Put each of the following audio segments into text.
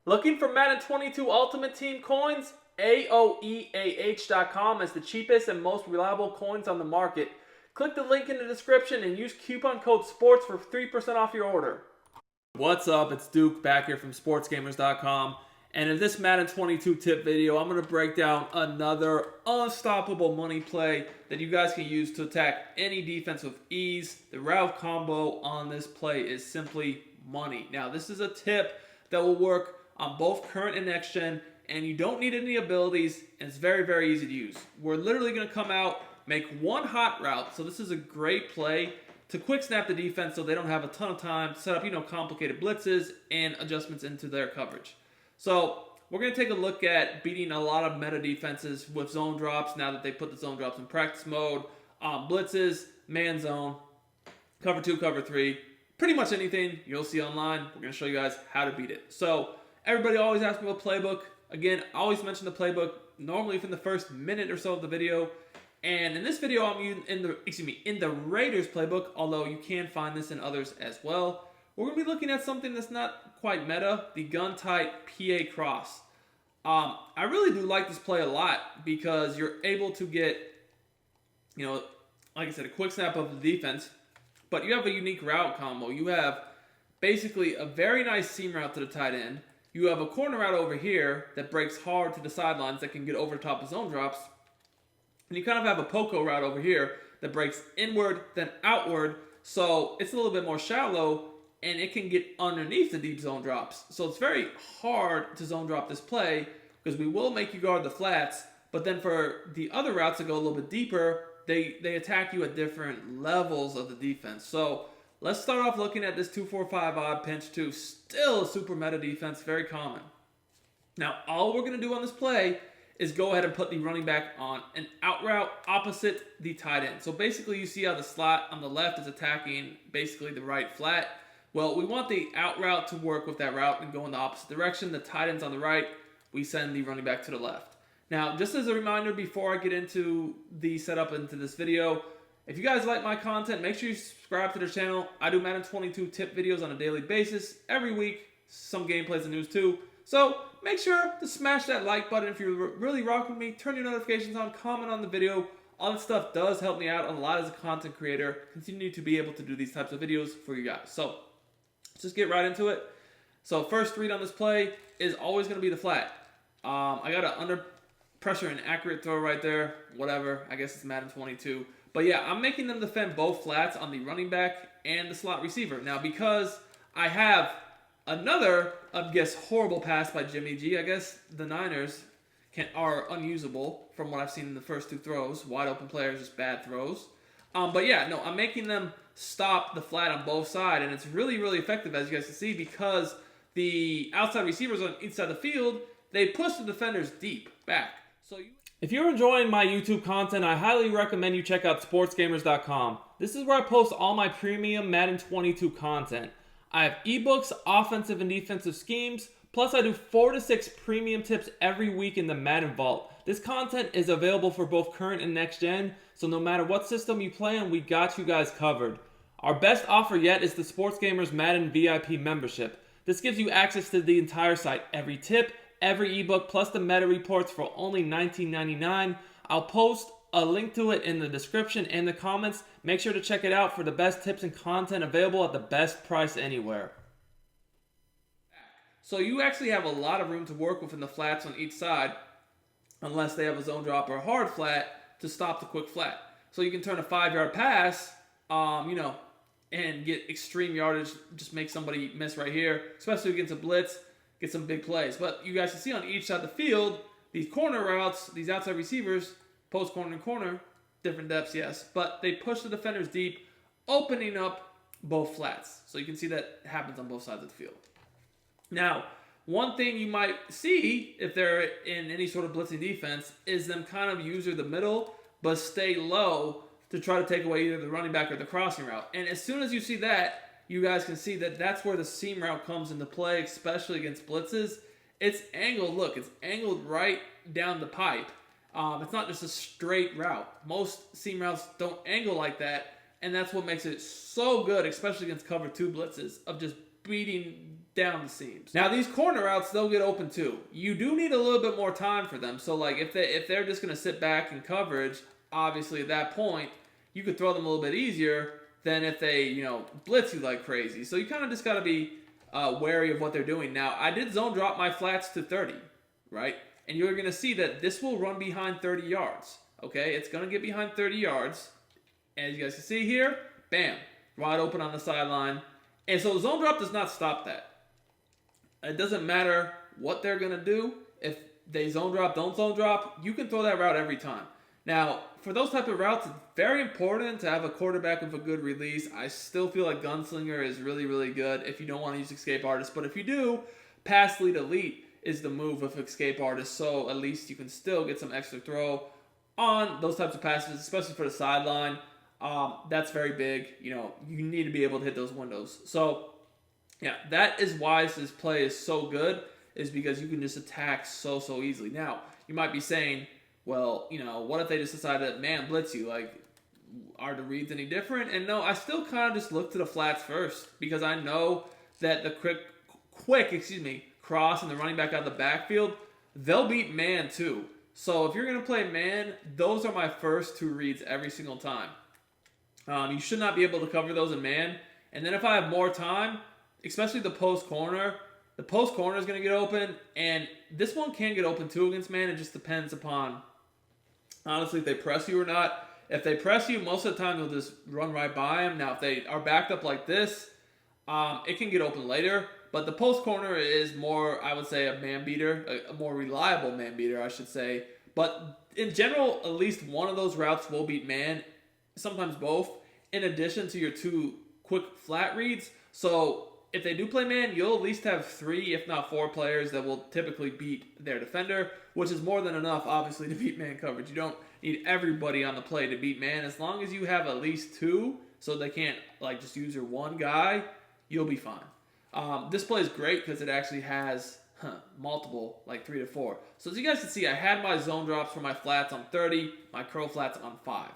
Looking for Madden 22 Ultimate Team coins? AOEAH.com is the cheapest and most reliable coins on the market. Click the link in the description and use coupon code SPORTS for 3% off your order. What's up? It's Duke back here from Sportsgamerz.com. And in this Madden 22 tip video, I'm going to break down another unstoppable money play that you guys can use to attack any defense with ease. The route combo on this play is simply money. Now, this is a tip that will work on both current and next gen, and you don't need any abilities, and it's very, very easy to use. We're literally going to come out, make one hot route. So this is a great play to quick snap the defense so they don't have a ton of time to set up, complicated blitzes and adjustments into their coverage. So we're going to take a look at beating a lot of meta defenses with zone drops now that they put the zone drops in practice mode, blitzes, man zone, cover 2, cover 3, pretty much anything you'll see online. We're going to show you guys how to beat it. So everybody always asks me about playbook. Again, I always mention the playbook normally within the first minute or so of the video. And in this video, I'm using in the Raiders playbook, although you can find this in others as well. We're going to be looking at something that's not quite meta, the gun tight PA cross. I really do like this play a lot because you're able to get, like I said, a quick snap of the defense, but you have a unique route combo. You have basically a very nice seam route to the tight end. You have a corner route over here that breaks hard to the sidelines that can get over the top of zone drops. And you kind of have a poco route over here that breaks inward, then outward. So it's a little bit more shallow, and it can get underneath the deep zone drops. So it's very hard to zone drop this play because we will make you guard the flats. But then for the other routes that go a little bit deeper, they attack you at different levels of the defense. So let's start off looking at this 2-4-5 odd pinch 2. Still a super meta defense, very common. Now, all we're going to do on this play is go ahead and put the running back on an out route opposite the tight end. So basically, you see how the slot on the left is attacking basically the right flat. Well, we want the out route to work with that route and go in the opposite direction. The tight end's on the right. We send the running back to the left. Now, just as a reminder before I get into the setup into this video, if you guys like my content, make sure you subscribe to the channel. I do Madden 22 tip videos on a daily basis. Every week, some gameplays and news too. So make sure to smash that like button if you're really rocking with me. Turn your notifications on, comment on the video. All that stuff does help me out a lot as a content creator. Continue to be able to do these types of videos for you guys. So let's just get right into it. So first read on this play is always going to be the flat. I got an under pressure and accurate throw right there. Whatever. I guess it's Madden 22. But yeah, I'm making them defend both flats on the running back and the slot receiver. Now, because I have another, I guess, horrible pass by Jimmy G, I guess the Niners are unusable from what I've seen in the first 2 throws. Wide open players, just bad throws. But yeah, no, I'm making them stop the flat on both sides, and it's really, really effective, as you guys can see, because the outside receivers on each side of the field, they push the defenders deep back. If you're enjoying my YouTube content, I highly recommend you check out Sportsgamerz.com. This is where I post all my premium Madden 22 content. I have eBooks, offensive and defensive schemes, plus I do 4 to 6 premium tips every week in the Madden Vault. This content is available for both current and next gen, so no matter what system you play on, we got you guys covered. Our best offer yet is the Sportsgamerz Madden VIP membership. This gives you access to the entire site, every tip, every ebook, plus the meta reports for only $19.99. I'll post a link to it in the description and the comments. Make sure to check it out for the best tips and content available at the best price anywhere. So you actually have a lot of room to work with in the flats on each side, unless they have a zone drop or a hard flat to stop the quick flat. So you can turn a 5-yard pass, and get extreme yardage, just make somebody miss right here, especially against a blitz. Get some big plays. But you guys can see on each side of the field, these corner routes, these outside receivers, post corner and corner, different depths, yes, but they push the defenders deep, opening up both flats. So you can see that happens on both sides of the field. Now, one thing you might see if they're in any sort of blitzing defense is them kind of use the middle, but stay low to try to take away either the running back or the crossing route. And as soon as you see that, you guys can see that that's where the seam route comes into play, especially against blitzes. It's angled, look, it's angled right down the pipe. It's not just a straight route. Most seam routes don't angle like that, and that's what makes it so good, especially against cover 2 blitzes, of just beating down the seams. Now these corner routes, they'll get open too. You do need a little bit more time for them. So like if they're just going to sit back in coverage, obviously at that point you could throw them a little bit easier than if they blitz you like crazy. So you kind of just got to be wary of what they're doing. Now I did zone drop my flats to 30, right? And you're going to see that this will run behind 30 yards. Okay, it's going to get behind 30 yards. As you guys can see here, bam, wide open on the sideline. And so zone drop does not stop that. It doesn't matter what they're going to do. If they zone drop, don't zone drop, you can throw that route every time. Now, for those type of routes, it's very important to have a quarterback with a good release. I still feel like Gunslinger is really, really good if you don't want to use Escape Artist. But if you do, Pass Lead Elite is the move with Escape Artist. So at least you can still get some extra throw on those types of passes, especially for the sideline. That's very big. You need to be able to hit those windows. So, yeah, that is why this play is so good, is because you can just attack so easily. Now, you might be saying, well, what if they just decide to man blitz you? Like, are the reads any different? And no, I still kind of just look to the flats first, because I know that the quick cross and the running back out of the backfield, they'll beat man too. So if you're going to play man, those are my first two reads every single time. You should not be able to cover those in man. And then if I have more time, especially the post corner is going to get open. And this one can get open too against man. It just depends upon, honestly, if they press you or not. If they press you, most of the time they'll just run right by them. Now, if they are backed up like this, it can get open later. But the post corner is more, I would say, a man beater, a more reliable man beater, I should say. But in general, at least one of those routes will beat man, sometimes both, in addition to your two quick flat reads. So if they do play man, you'll at least have 3, if not 4 players that will typically beat their defender, which is more than enough, obviously, to beat man coverage. You don't need everybody on the play to beat man. As long as you have at least 2, so they can't just use your one guy, you'll be fine. This play is great because it actually has multiple, 3 to 4. So as you guys can see, I had my zone drops for my flats on 30, my curl flats on 5.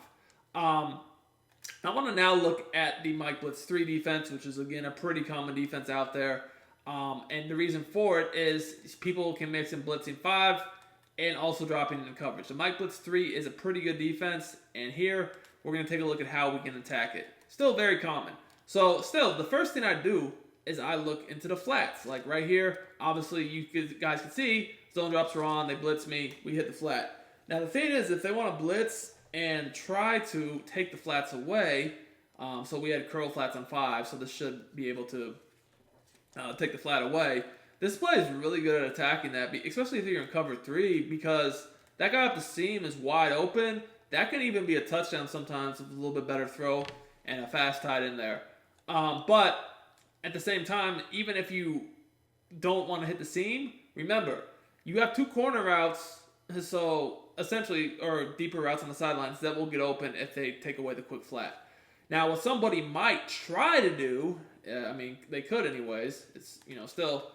I want to now look at the Mike Blitz 3 defense, which is, again, a pretty common defense out there. And the reason for it is people can mix in blitzing 5 and also dropping into coverage. The Mike Blitz 3 is a pretty good defense, and here we're going to take a look at how we can attack it. Still very common. So still, the first thing I do is I look into the flats. Like right here, obviously you guys can see, zone drops are on, they blitz me, we hit the flat. Now the thing is, if they want to blitz and try to take the flats away, so we had curl flats on 5, so this should be able to take the flat away. This play is really good at attacking that, especially if you're in cover 3, because that guy up the seam is wide open. That can even be a touchdown sometimes with a little bit better throw and a fast tight in there. But at the same time, even if you don't want to hit the seam, remember, you have 2 corner routes, so essentially, or deeper routes on the sidelines that will get open if they take away the quick flat. Now, what somebody might try to do, they could anyways, it's, still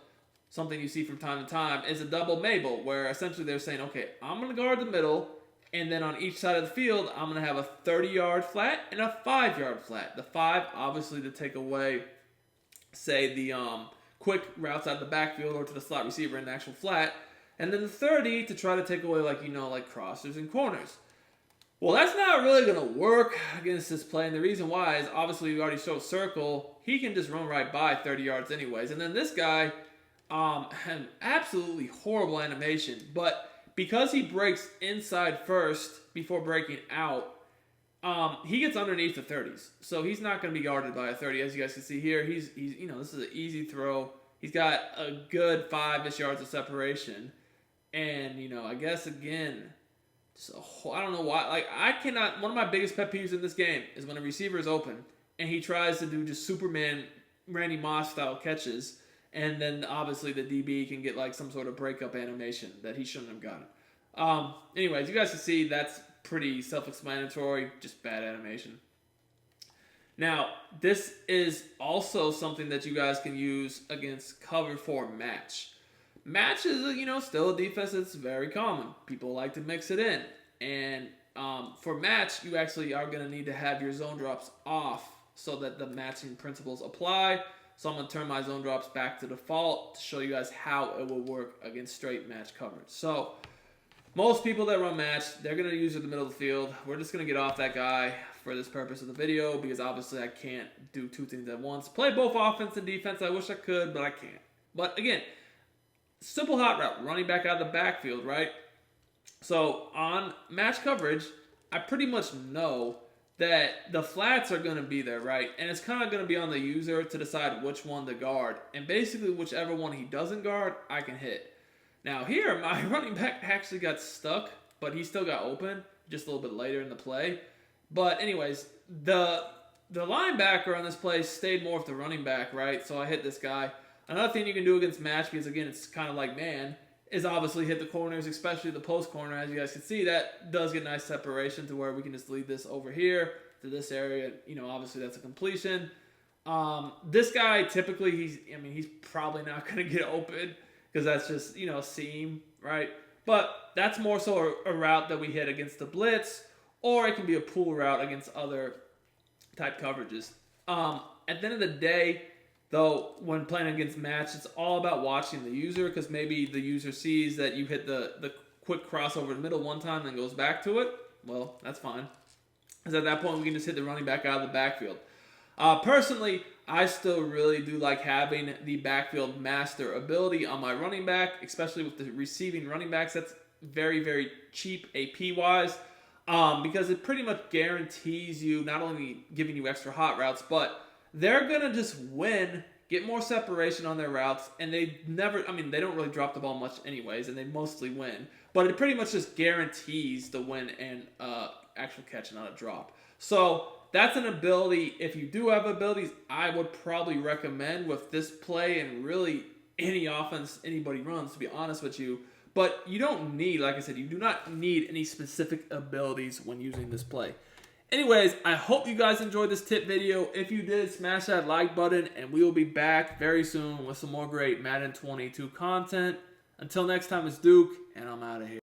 something you see from time to time, is a double Mabel, where essentially they're saying, okay, I'm going to guard the middle, and then on each side of the field, I'm going to have a 30-yard flat and a 5-yard flat. The 5, obviously, to take away, say, the quick routes out of the backfield or to the slot receiver in the actual flat. And then the 30 to try to take away, like crossers and corners. Well, that's not really going to work against this play. And the reason why is, obviously, we already showed circle. He can just run right by 30 yards anyways. And then this guy had absolutely horrible animation. But because he breaks inside first before breaking out, he gets underneath the 30s. So he's not going to be guarded by a 30. As you guys can see here, he's this is an easy throw. He's got a good 5-ish yards of separation. And, I guess, again, I don't know why. I cannot, one of my biggest pet peeves in this game is when a receiver is open and he tries to do just Superman, Randy Moss style catches. And then, obviously, the DB can get, some sort of breakup animation that he shouldn't have gotten. Anyways, you guys can see that's pretty self-explanatory, just bad animation. Now, this is also something that you guys can use against cover 4 match. Match is, still a defense that's very common. People like to mix it in. And for match, you actually are going to need to have your zone drops off so that the matching principles apply. So I'm going to turn my zone drops back to default to show you guys how it will work against straight match coverage. So most people that run match, they're going to use it in the middle of the field. We're just going to get off that guy for this purpose of the video because obviously I can't do two things at once. Play both offense and defense. I wish I could, but I can't. But again, simple hot route, running back out of the backfield, right? So on match coverage, I pretty much know that the flats are going to be there, right? And it's kind of going to be on the user to decide which one to guard. And basically, whichever one he doesn't guard, I can hit. Now here, my running back actually got stuck, but he still got open just a little bit later in the play. But anyways, the linebacker on this play stayed more with the running back, right? So I hit this guy. Another thing you can do against match, because again, it's kind of like man, is obviously hit the corners, especially the post corner. As you guys can see, that does get nice separation to where we can just leave this over here to this area. You know, obviously that's a completion. This guy, typically, he's probably not going to get open because that's just, you know, seam, right? But that's more so a route that we hit against the blitz, or it can be a pull route against other type coverages. At the end of the day, though, when playing against match, it's all about watching the user because maybe the user sees that you hit the quick crossover in the middle one time and then goes back to it. Well, that's fine. Because at that point, we can just hit the running back out of the backfield. Personally, I still really do like having the backfield master ability on my running back, especially with the receiving running backs. That's very, very cheap AP-wise because it pretty much guarantees you not only giving you extra hot routes, but they're going to just win, get more separation on their routes, and they don't really drop the ball much anyways, and they mostly win. But it pretty much just guarantees the win and actual catch, not a drop. So that's an ability. If you do have abilities, I would probably recommend with this play and really any offense anybody runs, to be honest with you. But you don't need, like I said, you do not need any specific abilities when using this play. Anyways, I hope you guys enjoyed this tip video. If you did, smash that like button, and we will be back very soon with some more great Madden 22 content. Until next time, it's Duke, and I'm out of here.